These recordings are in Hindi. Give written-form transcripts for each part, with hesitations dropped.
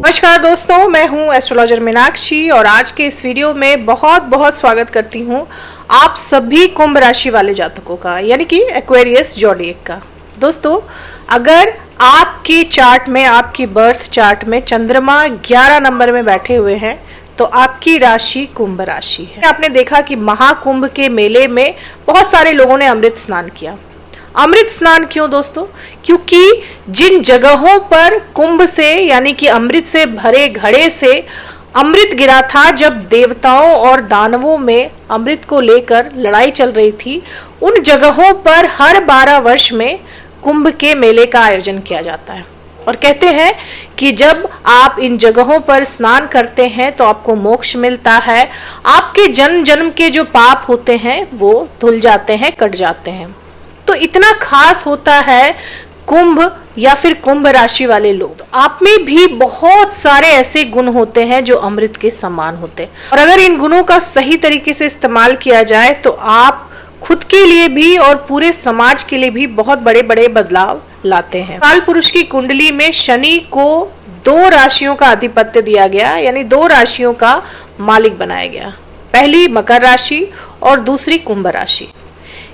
नमस्कार दोस्तों, मैं हूं एस्ट्रोलॉजर मीनाक्षी और आज के इस वीडियो में बहुत बहुत स्वागत करती हूं आप सभी कुंभ राशि वाले जातकों का, यानी कि एक्वेरियस ज़ोडिएक का। दोस्तों, अगर आपके चार्ट में, आपकी बर्थ चार्ट में चंद्रमा 11 नंबर में बैठे हुए हैं तो आपकी राशि कुंभ राशि है। आपने देखा कि महाकुंभ के मेले में बहुत सारे लोगों ने अमृत स्नान किया। अमृत स्नान क्यों दोस्तों? क्योंकि जिन जगहों पर कुंभ से यानी कि अमृत से भरे घड़े से अमृत गिरा था, जब देवताओं और दानवों में अमृत को लेकर लड़ाई चल रही थी, उन जगहों पर हर 12 वर्ष में कुंभ के मेले का आयोजन किया जाता है। और कहते हैं कि जब आप इन जगहों पर स्नान करते हैं तो आपको मोक्ष मिलता है, आपके जन्म जन्म के जो पाप होते हैं वो धुल जाते हैं, कट जाते हैं। तो इतना खास होता है कुंभ या फिर कुंभ राशि वाले लोग। आप में भी बहुत सारे ऐसे गुण होते हैं जो अमृत के समान होते हैं, और अगर इन गुणों का सही तरीके से इस्तेमाल किया जाए तो आप खुद के लिए भी और पूरे समाज के लिए भी बहुत बड़े बड़े बदलाव लाते हैं। काल पुरुष की कुंडली में शनि को 2 राशियों का आधिपत्य दिया गया, यानी 2 राशियों का मालिक बनाया गया। पहली मकर राशि और दूसरी कुंभ राशि।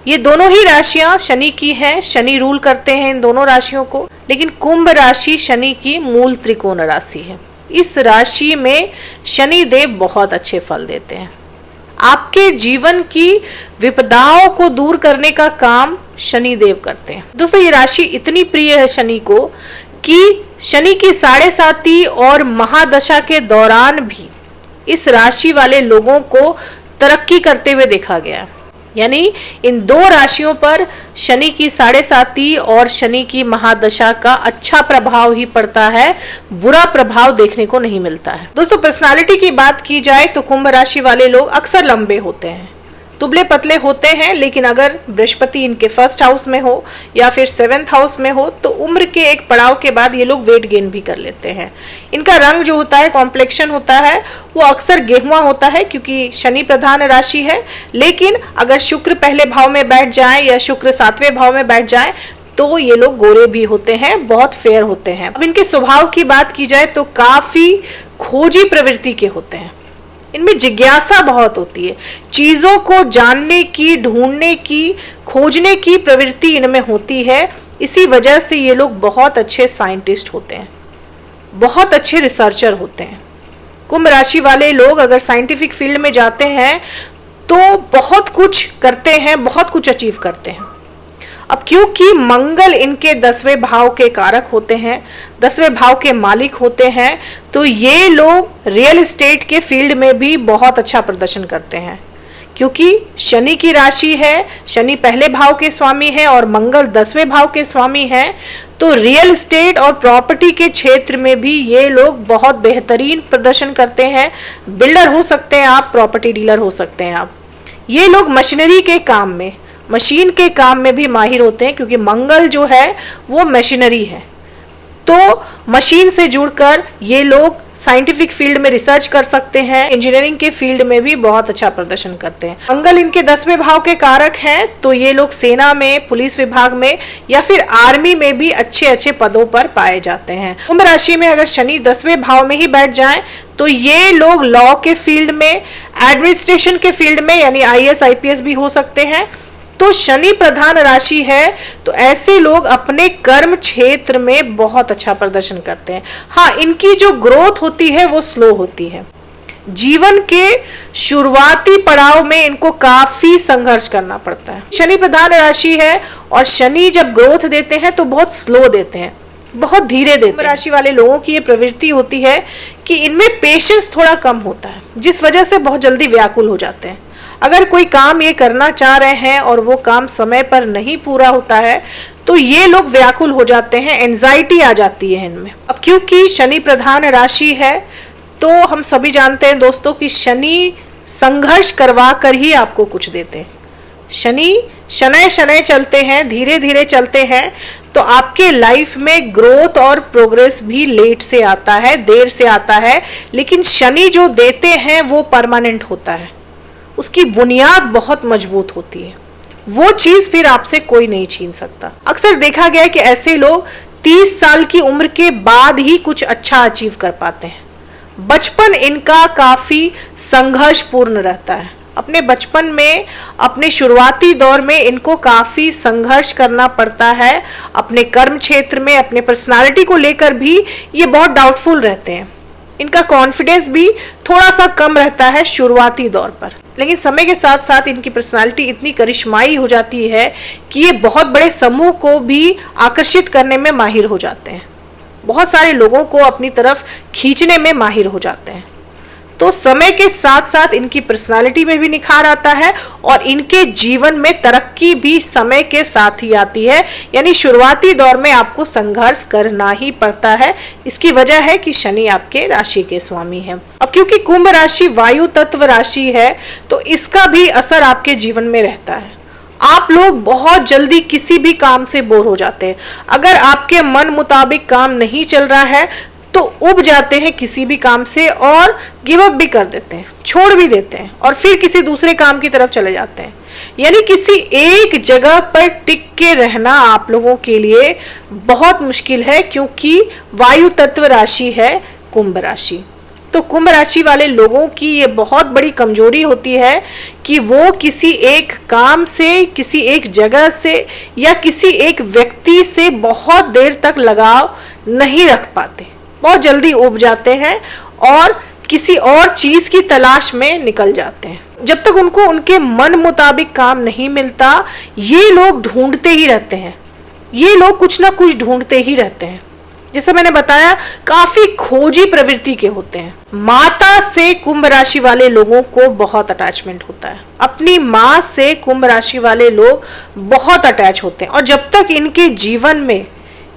ये दोनों ही राशियां शनि की हैं, शनि रूल करते हैं इन दोनों राशियों को। लेकिन कुंभ राशि शनि की मूल त्रिकोण राशि है। इस राशि में शनि देव बहुत अच्छे फल देते हैं। आपके जीवन की विपदाओं को दूर करने का काम शनि देव करते हैं। दोस्तों, ये राशि इतनी प्रिय है शनि को कि शनि की 7.5 और महादशा के दौरान भी इस राशि वाले लोगों को तरक्की करते हुए देखा गया। यानी इन 2 राशियों पर शनि की 7.5 और शनि की महादशा का अच्छा प्रभाव ही पड़ता है, बुरा प्रभाव देखने को नहीं मिलता है। दोस्तों, पर्सनालिटी की बात की जाए तो कुंभ राशि वाले लोग अक्सर लंबे होते हैं, दुबले पतले होते हैं, लेकिन अगर बृहस्पति इनके 1st हाउस में हो या फिर 7th हाउस में हो तो उम्र के एक पड़ाव के बाद ये लोग वेट गेन भी कर लेते हैं। इनका रंग जो होता है, कॉम्प्लेक्शन होता है, वो अक्सर गेहुआ होता है क्योंकि शनि प्रधान राशि है। लेकिन अगर शुक्र पहले भाव में बैठ जाए या शुक्र 7वें भाव में बैठ जाए तो ये लोग गोरे भी होते हैं, बहुत फेयर होते हैं। अब इनके स्वभाव की बात की जाए तो काफी खोजी प्रवृत्ति के होते हैं। इनमें जिज्ञासा बहुत होती है, चीजों को जानने की, ढूंढने की, खोजने की प्रवृत्ति इनमें होती है। इसी वजह से ये लोग बहुत अच्छे साइंटिस्ट होते हैं, बहुत अच्छे रिसर्चर होते हैं। कुंभ राशि वाले लोग अगर साइंटिफिक फील्ड में जाते हैं तो बहुत कुछ करते हैं, बहुत कुछ अचीव करते हैं। अब क्योंकि मंगल इनके 10वें भाव के कारक होते हैं, 10वें भाव के मालिक होते हैं, तो ये लोग रियल एस्टेट के फील्ड में भी बहुत अच्छा प्रदर्शन करते हैं। क्योंकि शनि की राशि है, शनि पहले भाव के स्वामी है और मंगल 10वें भाव के स्वामी है, तो रियल एस्टेट और प्रॉपर्टी के क्षेत्र में भी ये लोग बहुत बेहतरीन प्रदर्शन करते हैं। बिल्डर हो सकते हैं आप, प्रॉपर्टी डीलर हो सकते हैं आप। ये लोग मशीनरी के काम में, मशीन के काम में भी माहिर होते हैं, क्योंकि मंगल जो है वो मशीनरी है। तो मशीन से जुड़कर ये लोग साइंटिफिक फील्ड में रिसर्च कर सकते हैं, इंजीनियरिंग के फील्ड में भी बहुत अच्छा प्रदर्शन करते हैं। मंगल इनके 10वें भाव के कारक हैं, तो ये लोग सेना में, पुलिस विभाग में या फिर आर्मी में भी अच्छे अच्छे पदों पर पाए जाते हैं। कुंभ राशि में अगर शनि 10वें भाव में ही बैठ जाए तो ये लोग लॉ के फील्ड में, एडमिनिस्ट्रेशन के फील्ड में, यानी IAS IPS भी हो सकते हैं। तो शनि प्रधान राशि है, तो ऐसे लोग अपने कर्म क्षेत्र में बहुत अच्छा प्रदर्शन करते हैं। हाँ, इनकी जो ग्रोथ होती है वो स्लो होती है। जीवन के शुरुआती पड़ाव में इनको काफी संघर्ष करना पड़ता है। शनि प्रधान राशि है और शनि जब ग्रोथ देते हैं तो बहुत स्लो देते हैं, बहुत धीरे देते हैं। राशि वाले लोगों की ये प्रवृत्ति होती है कि इनमें पेशेंस थोड़ा कम होता है, जिस वजह से बहुत जल्दी व्याकुल हो जाते हैं। अगर कोई काम ये करना चाह रहे हैं और वो काम समय पर नहीं पूरा होता है तो ये लोग व्याकुल हो जाते हैं, एंजाइटी आ जाती है इनमें। अब क्योंकि शनि प्रधान राशि है तो हम सभी जानते हैं दोस्तों कि शनि संघर्ष करवा कर ही आपको कुछ देते हैं। शनि शनै शनै चलते हैं, धीरे धीरे चलते हैं, तो आपके लाइफ में ग्रोथ और प्रोग्रेस भी लेट से आता है, देर से आता है। लेकिन शनि जो देते हैं वो परमानेंट होता है, उसकी बुनियाद बहुत मजबूत होती है, वो चीज फिर आपसे कोई नहीं छीन सकता। अक्सर देखा गया है कि ऐसे लोग 30 साल की उम्र के बाद ही कुछ अच्छा अचीव कर पाते हैं। बचपन इनका काफी संघर्षपूर्ण रहता है। अपने बचपन में, अपने शुरुआती दौर में इनको काफी संघर्ष करना पड़ता है। अपने कर्म क्षेत्र में, अपने पर्सनालिटी को लेकर भी ये बहुत डाउटफुल रहते हैं। इनका कॉन्फिडेंस भी थोड़ा सा कम रहता है शुरुआती दौर पर, लेकिन समय के साथ साथ इनकी पर्सनालिटी इतनी करिश्माई हो जाती है कि ये बहुत बड़े समूह को भी आकर्षित करने में माहिर हो जाते हैं। बहुत सारे लोगों को अपनी तरफ खींचने में माहिर हो जाते हैं। तो समय के साथ साथ इनकी पर्सनालिटी में भी निखार आता है और इनके जीवन में तरक्की भी समय के साथ ही आती है। यानी शुरुआती दौर में आपको संघर्ष करना ही पड़ता है। इसकी वजह है कि शनि आपके राशि के स्वामी हैं। अब क्योंकि कुंभ राशि वायु तत्व राशि है, तो इसका भी असर आपके जीवन में रहता है। आप लोग बहुत जल्दी किसी भी काम से बोर हो जाते हैं। अगर आपके मन मुताबिक काम नहीं चल रहा है तो उब जाते हैं किसी भी काम से और गिव अप भी कर देते हैं, छोड़ भी देते हैं और फिर किसी दूसरे काम की तरफ चले जाते हैं। यानी किसी एक जगह पर टिक के रहना आप लोगों के लिए बहुत मुश्किल है, क्योंकि वायु तत्व राशि है कुंभ राशि। तो कुंभ राशि वाले लोगों की ये बहुत बड़ी कमजोरी होती है कि वो किसी एक काम से, किसी एक जगह से या किसी एक व्यक्ति से बहुत देर तक लगाव नहीं रख पाते। बहुत जल्दी उब जाते हैं और किसी और चीज की तलाश में निकल जाते हैं। जब तक उनको उनके मन मुताबिक काम नहीं मिलता, ये लोग ढूंढते ही रहते हैं। ये लोग कुछ ना कुछ ढूंढते ही रहते हैं। जैसे मैंने बताया, काफी खोजी प्रवृत्ति के होते हैं। माता से कुंभ राशि वाले लोगों को बहुत अटैचमेंट होता है। अपनी माँ से कुंभ राशि वाले लोग बहुत अटैच होते हैं और जब तक इनके जीवन में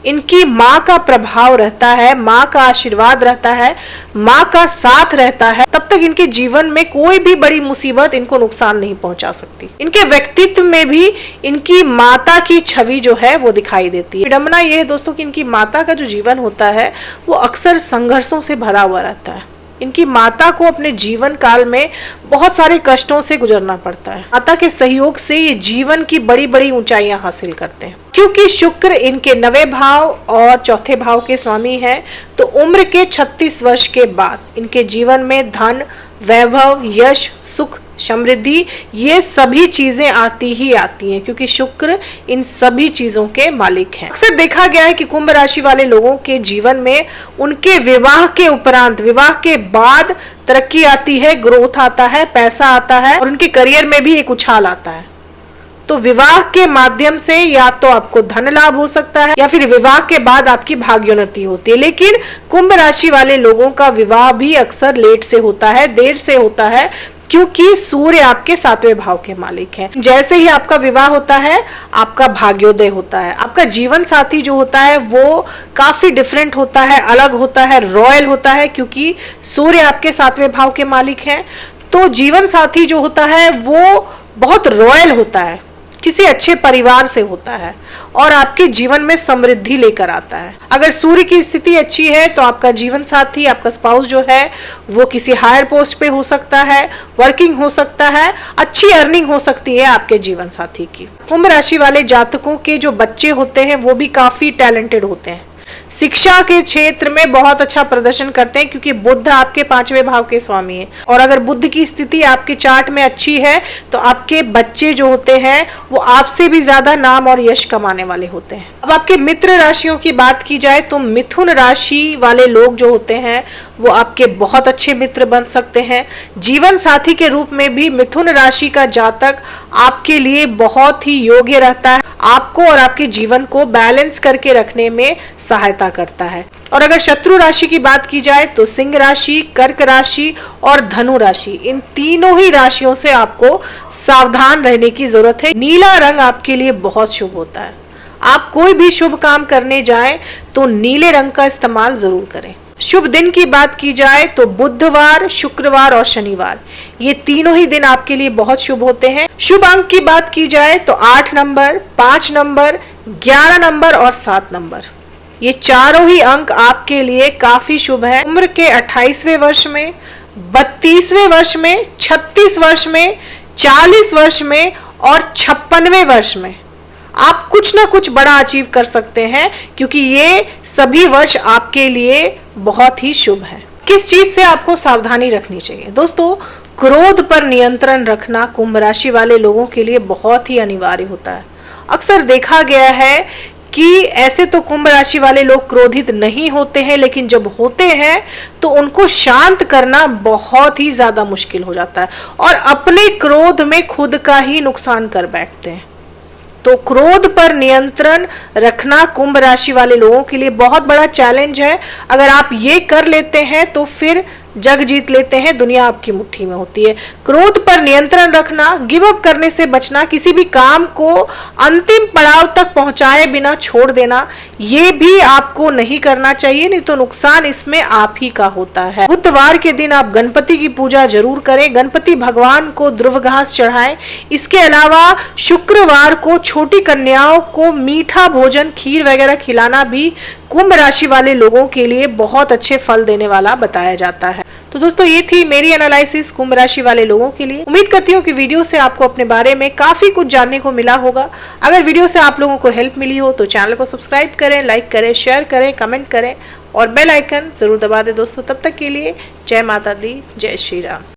इनकी माँ का प्रभाव रहता है, माँ का आशीर्वाद रहता है, माँ का साथ रहता है, तब तक इनके जीवन में कोई भी बड़ी मुसीबत इनको नुकसान नहीं पहुंचा सकती। इनके व्यक्तित्व में भी इनकी माता की छवि जो है वो दिखाई देती है। विडंबना ये है दोस्तों कि इनकी माता का जो जीवन होता है वो अक्सर संघर्षों से भरा हुआ रहता है। इनकी माता को अपने जीवन काल में बहुत सारे कष्टों से गुजरना पड़ता है। माता के सहयोग से ये जीवन की बड़ी बड़ी ऊंचाइयां हासिल करते हैं। क्योंकि शुक्र इनके 9वें भाव और 4थे भाव के स्वामी हैं, तो उम्र के 36 वर्ष के बाद इनके जीवन में धन, वैभव, यश, सुख, समृद्धि ये सभी चीजें आती ही आती हैं, क्योंकि शुक्र इन सभी चीजों के मालिक हैं। अक्सर देखा गया है कि कुंभ राशि वाले लोगों के जीवन में उनके विवाह के उपरांत, विवाह के बाद तरक्की आती है, ग्रोथ आता है, पैसा आता है और उनके करियर में भी एक उछाल आता है। तो विवाह के माध्यम से या तो आपको धन लाभ हो सकता है या फिर विवाह के बाद आपकी भाग्योन्नति होती है। लेकिन कुंभ राशि वाले लोगों का विवाह भी अक्सर लेट से होता है, देर से होता है, क्योंकि सूर्य आपके 7वें भाव के मालिक हैं। जैसे ही आपका विवाह होता है, आपका भाग्योदय होता है। आपका जीवन साथी जो होता है वो काफी डिफरेंट होता है, अलग होता है, रॉयल होता है, क्योंकि सूर्य आपके 7वें भाव के मालिक हैं। तो जीवन साथी जो होता है वो बहुत रॉयल होता है, किसी अच्छे परिवार से होता है और आपके जीवन में समृद्धि लेकर आता है। अगर सूर्य की स्थिति अच्छी है तो आपका जीवन साथी, आपका स्पाउस जो है वो किसी हायर पोस्ट पे हो सकता है, वर्किंग हो सकता है, अच्छी अर्निंग हो सकती है आपके जीवन साथी की। कुंभ राशि वाले जातकों के जो बच्चे होते हैं वो भी काफी टैलेंटेड होते हैं। शिक्षा के क्षेत्र में बहुत अच्छा प्रदर्शन करते हैं, क्योंकि बुध आपके 5वें भाव के स्वामी हैं और अगर बुध की स्थिति आपके चार्ट में अच्छी है तो आपके बच्चे जो होते हैं वो आपसे भी ज्यादा नाम और यश कमाने वाले होते हैं। अब आपके मित्र राशियों की बात की जाए तो मिथुन राशि वाले लोग जो होते हैं वो आपके बहुत अच्छे मित्र बन सकते हैं। जीवन साथी के रूप में भी मिथुन राशि का जातक आपके लिए बहुत ही योग्य रहता है, आपको और आपके जीवन को बैलेंस करके रखने में सहायता करता है। और अगर शत्रु राशि की बात की जाए तो सिंह राशि, कर्क राशि और धनु राशि, इन तीनों ही राशियों से आपको सावधान रहने की जरूरत है। नीला रंग आपके लिए बहुत शुभ होता है। आप कोई भी शुभ काम करने जाएं तो नीले रंग का इस्तेमाल जरूर करें। शुभ दिन की बात की जाए तो बुधवार, शुक्रवार और शनिवार, ये तीनों ही दिन आपके लिए बहुत शुभ होते हैं। शुभ अंक की बात की जाए तो 8 नंबर, 5 नंबर, 11 नंबर और 7 नंबर, ये चारों ही अंक आपके लिए काफी शुभ है। उम्र के 28वें वर्ष में, 32वें वर्ष में, 36 वर्ष में, 40 वर्ष में और 56वें वर्ष में आप कुछ ना कुछ बड़ा अचीव कर सकते हैं, क्योंकि ये सभी वर्ष आपके लिए बहुत ही शुभ है। किस चीज से आपको सावधानी रखनी चाहिए? दोस्तों, क्रोध पर नियंत्रण रखना कुंभ राशि वाले लोगों के लिए बहुत ही अनिवार्य होता है। अक्सर देखा गया है कि ऐसे तो कुंभ राशि वाले लोग क्रोधित नहीं होते हैं, लेकिन जब होते हैं तो उनको शांत करना बहुत ही ज्यादा मुश्किल हो जाता है और अपने क्रोध में खुद का ही नुकसान कर बैठते हैं। तो क्रोध पर नियंत्रण रखना कुंभ राशि वाले लोगों के लिए बहुत बड़ा चैलेंज है। अगर आप ये कर लेते हैं तो फिर जग जीत लेते हैं, दुनिया आपकी मुट्ठी में होती है। क्रोध पर नियंत्रण रखना, गिव अप करने से बचना, किसी भी काम को अंतिम पड़ाव तक पहुंचाए बिना छोड़ देना, ये भी आपको नहीं करना चाहिए, नहीं तो नुकसान इसमें आप ही का होता है। बुधवार के दिन आप गणपति की पूजा जरूर करें, गणपति भगवान को ध्रुव घास चढ़ाएं। इसके अलावा शुक्रवार को छोटी कन्याओं को मीठा भोजन, खीर वगैरह खिलाना भी कुंभ राशि वाले लोगों के लिए बहुत अच्छे फल देने वाला बताया जाता है। तो दोस्तों, ये थी मेरी एनालिसिस कुंभ राशि वाले लोगों के लिए। उम्मीद करती हूँ कि वीडियो से आपको अपने बारे में काफी कुछ जानने को मिला होगा। अगर वीडियो से आप लोगों को हेल्प मिली हो तो चैनल को सब्सक्राइब करें, लाइक करें, शेयर करें, कमेंट करें और बेल आइकन जरूर दबा दें दोस्तों। तब तक के लिए जय माता दी, जय श्री राम।